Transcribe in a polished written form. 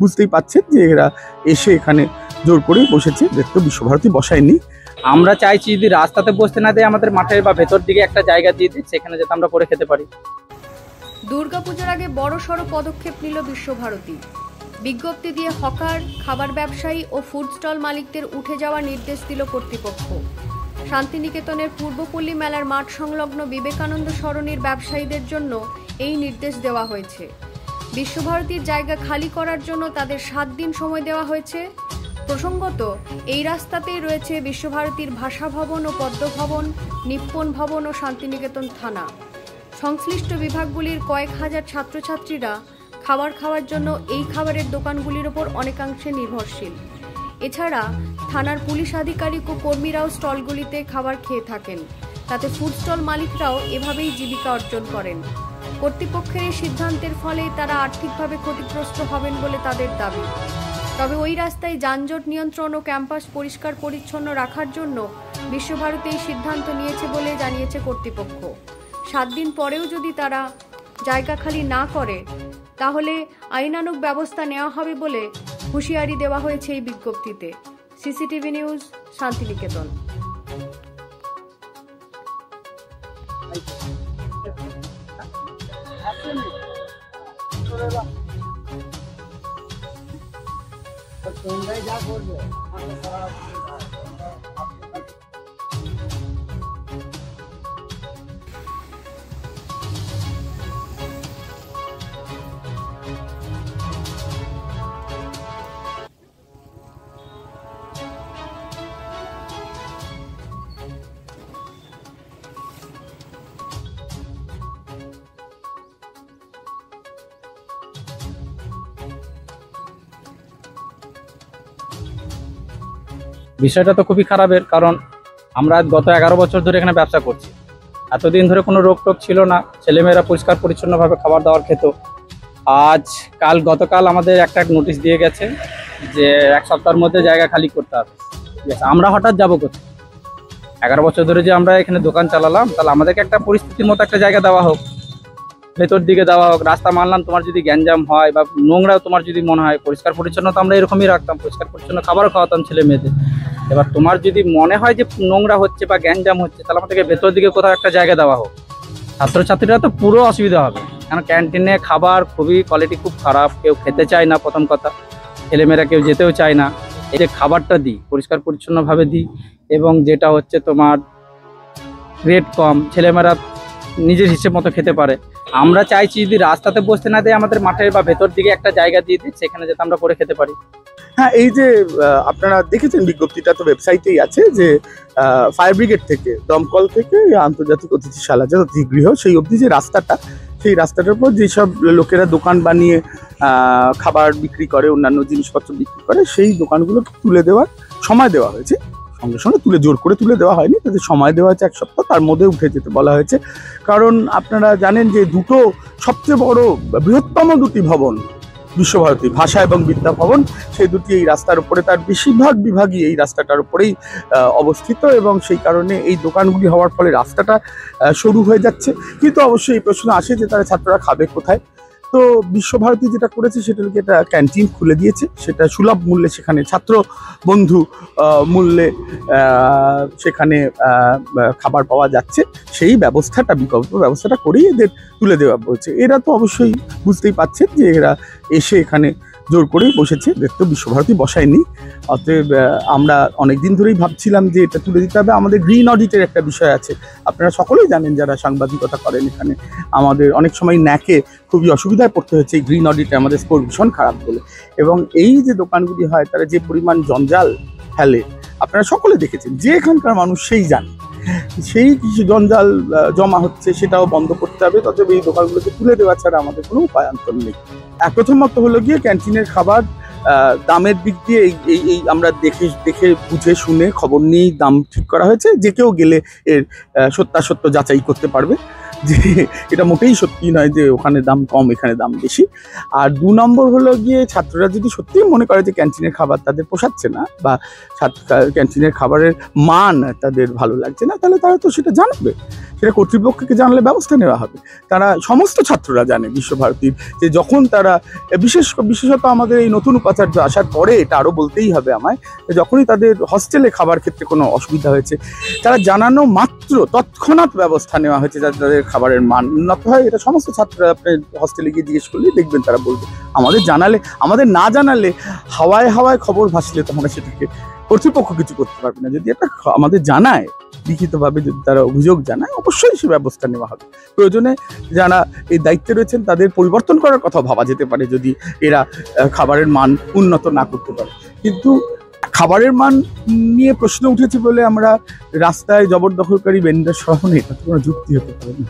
বুঝতেই পাচ্ছেন যে এরা এসে এখানে জোর করে বসেছে, দেখতে বিশ্বভারতী বসায়নি। আমরা চাইছি যদি রাস্তাতে বসতে না দেয়, আমাদের মাঠের বা ভেতর দিকে একটা জায়গা দিয়ে দিই, সেখানে যাতে আমরা করে খেতে পারি। দুর্গাপূজার আগে বড়সড় পদক্ষেপ নিল বিশ্বভারতী। বিজ্ঞপ্তি দিয়ে হকার, খাবার ব্যবসায়ী ও ফুড স্টল মালিকদের উঠে যাওয়ার নির্দেশ দিল কর্তৃপক্ষ। শান্তিনিকেতনের পূর্বপল্লী মেলার মাঠ সংলগ্ন বিবেকানন্দ সরণির ব্যবসায়ীদের জন্য এই নির্দেশ দেওয়া হয়েছে। বিশ্বভারতীর জায়গা খালি করার জন্য তাদের 7 দিন সময় দেওয়া হয়েছে। প্রসঙ্গত, এই রাস্তাতেই রয়েছে বিশ্বভারতীর ভাষা ভবন ও পদ্ম ভবন, নিপ্পন ভবন ও শান্তিনিকেতন থানা। সংশ্লিষ্ট বিভাগগুলির কয়েক হাজার ছাত্রছাত্রীরা খাবার খাওয়ার জন্য এই খাবারের দোকানগুলির ওপর অনেকাংশে নির্ভরশীল। এছাড়া থানার পুলিশ আধিকারিক ও কর্মীরাও স্টলগুলিতে খাবার খেয়ে থাকেন। তাতে ফুড স্টল মালিকরাও এভাবেই জীবিকা অর্জন করেন। কর্তৃপক্ষের এই সিদ্ধান্তের ফলে তারা আর্থিকভাবে ক্ষতিগ্রস্ত হবেন বলে তাদের দাবি। তবে ওই রাস্তায় যানজট নিয়ন্ত্রণ ও ক্যাম্পাস পরিষ্কার পরিচ্ছন্ন রাখার জন্য বিশ্বভারতী এই সিদ্ধান্ত নিয়েছে বলে জানিয়েছে কর্তৃপক্ষ। 7 দিন পরেও যদি তারা জায়গা খালি না করে তাহলে আইনানুগ ব্যবস্থা নেওয়া হবে বলে হুঁশিয়ারি দেওয়া হয়েছে এই বিজ্ঞপ্তিতে। CCTV news, Shantiniketan. বিষয়টা তো খুবই খারাপের, কারণ আমরা গত 11 বছর ধরে এখানে ব্যবসা করছি। এতদিন ধরে কোনো রোগ টোক ছিল না, ছেলেমেয়েরা পরিষ্কার পরিচ্ছন্নভাবে খাবার দাবার খেত। গতকাল আমাদের একটা নোটিশ দিয়ে গেছে যে 1 সপ্তাহের মধ্যে জায়গা খালি করতে হবে। ঠিক আছে, আমরা হঠাৎ যাবো কোথায়? 11 বছর ধরে যে আমরা এখানে দোকান চালালাম, তাহলে আমাদেরকে একটা পরিস্থিতির মতো একটা জায়গা দেওয়া হোক, ভেতর দিকে দেওয়া হোক। রাস্তা মানলাম, তোমার যদি গ্যাঞ্জাম হয় বা নোংরা তোমার যদি মনে হয়, পরিষ্কার পরিচ্ছন্ন তো আমরা এরকমই রাখতাম, পরিষ্কার পরিচ্ছন্ন খাবার খাওয়াতাম ছেলে মেয়েদের। এবার তোমার যদি মনে হয় যে নোংরা হচ্ছে বা গ্যাঞ্জাম হচ্ছে, তাহলে আমাদেরকে ভেতর দিকে কোথাও একটা জায়গা দেওয়া হোক। ছাত্রছাত্রীরা তো পুরো অসুবিধা হবে, কারণ ক্যান্টিনে খাবার খুবই কোয়ালিটি খুব খারাপ, কেউ খেতে চায় না। প্রথম কথা, ছেলেমেয়েরা কেউ যেতেও চায় না। এই যে খাবারটা দিই পরিষ্কার পরিচ্ছন্নভাবে দিই, এবং যেটা হচ্ছে তোমার রেট কম, ছেলেমেয়েরা নিজের হিসেব মতো খেতে পারে। আমরা চাইছি যদি রাস্তাতে বসতে না দেয়, আমাদের মাঠের বা ভেতর দিকে একটা জায়গা দিয়ে দিই, সেখানে যাতে আমরা করে খেতে পারি। হ্যাঁ, এই যে আপনারা দেখেছেন বিজ্ঞপ্তিটা তো ওয়েবসাইটেই আছে যে ফায়ার ব্রিগেড থেকে, দমকল থেকে আন্তর্জাতিক অতিথিশালা যে অতিথিগৃহ সেই অবধি যে রাস্তাটা, সেই রাস্তাটার উপর যেসব লোকেরা দোকান বানিয়ে খাবার বিক্রি করে, অন্যান্য জিনিসপত্র বিক্রি করে, সেই দোকানগুলোকে তুলে দেওয়ার সময় দেওয়া হয়েছে। সঙ্গে সঙ্গে জোর করে তুলে দেওয়া হয়নি, তাদের সময় দেওয়া হয়েছে 1 সপ্তাহ, তার মধ্যে উঠে যেতে বলা হয়েছে। কারণ আপনারা জানেন যে দুটো সবচেয়ে বড় বৃহত্তম 2টি ভবন, বিশ্বভারতী ভাষা এবং বিদ্যা ভবন, সেই দুটি এই রাস্তার উপরে, তার বেশিরভাগ বিভাগই এই রাস্তাটার উপরেই অবস্থিত, এবং সেই কারণে এই দোকানগুলি হওয়ার ফলে রাস্তাটা সরু হয়ে যাচ্ছে। কিন্তু অবশ্যই এই প্রশ্ন আসে যে তারা ছাত্ররা খাবে কোথায়। তো বিশ্বভারতী যেটা করেছে সেটা হচ্ছে একটা ক্যান্টিন খুলে দিয়েছে, সেটা সুলভ মূল্যে, সেখানে ছাত্র বন্ধু মূল্যে সেখানে খাবার পাওয়া যাচ্ছে। সেই ব্যবস্থাটা, বিকল্প ব্যবস্থাটা করেই এদের তুলে দেওয়া হয়েছে। এরা তো অবশ্যই বুঝতেই পাচ্ছেন যে এরা এসে এখানে জোর করেই বসেছে, দেখতে বিশ্বভারতী বসায়নি। অতএব আমরা অনেকদিন ধরেই ভাবছিলাম যে এটা তুলে দিতে হবে। আমাদের গ্রিন অডিটের একটা বিষয় আছে, আপনারা সকলেই জানেন যারা সাংবাদিকতা করেন এখানে, আমাদের অনেক সময় ন্যাকে খুবই অসুবিধায় পড়তে হচ্ছে এই গ্রিন অডিটে, আমাদের স্কোর ভীষণ খারাপ বলে। এবং এই যে দোকানগুলি হয়, তারা যে পরিমাণ জঞ্জাল ফেলে আপনারা সকলে দেখেছেন, যে এখানকার মানুষ সেই জানে। সেই কিছু জঞ্জাল জমা হচ্ছে, সেটাও বন্ধ করতে হবে। তবে এই দোকানগুলোকে তুলে দেওয়া ছাড়া আমাদের কোনো উপায়ান্তর নেই। প্রথমত হলো গিয়ে ক্যান্টিনের খাবার দামের দিক দিয়ে এই আমরা দেখে বুঝে শুনে খবর নিয়েই দাম ঠিক করা হয়েছে। যে কেউ গেলে এর সত্যাসত্য যাচাই করতে পারবে যে এটা মোটেই সত্যি নয় যে ওখানে দাম কম এখানে দাম বেশি। আর 2 নম্বর হলো গিয়ে, ছাত্ররা যদি সত্যিই মনে করে যে ক্যান্টিনের খাবার তাদের পোষাচ্ছে না বা ক্যান্টিনের খাবারের মান তাদের ভালো লাগছে না, তাহলে তারা তো সেটা জানাবে। সেটা কর্তৃপক্ষকে জানালে ব্যবস্থা নেওয়া হবে। তারা সমস্ত ছাত্ররা জানে বিশ্বভারতীর যে যখন তারা বিশেষত আমাদের এই নতুন উপাচার্য আসার পরে এটা আরও বলতেই হবে আমায়, যখনই তাদের হস্টেলে খাবার ক্ষেত্রে কোনো অসুবিধা হয়েছে তারা জানানো মাত্র তৎক্ষণাৎ ব্যবস্থা নেওয়া হয়েছে যাতে তাদের খাবারের মান উন্নত হয়। এটা সমস্ত ছাত্ররা আপনি হস্টেলে গিয়ে জিজ্ঞেস করলেই দেখবেন তারা বলবে। আমাদের না জানালে হাওয়ায় হাওয়ায় খবর ভাসলে তো আমরা সেটাকে কর্তৃপক্ষ কিছু করতে পারবে না। যদি এটা আমাদের জানায় লিখিতভাবে, যদি তারা অভিযোগ জানায়, অবশ্যই সে ব্যবস্থা নেওয়া হবে। প্রয়োজনে যারা এই দায়িত্বে রয়েছেন তাদের পরিবর্তন করার কথা ভাবা যেতে পারে যদি এরা খাবারের মান উন্নত না করতে পারে। কিন্তু খাবারের মান নিয়ে প্রশ্ন উঠেছে বলে আমরা রাস্তায় জবরদখলকারী ভেন্ডার সরানো, এটা তো কোনো যুক্তি হতে পারে না।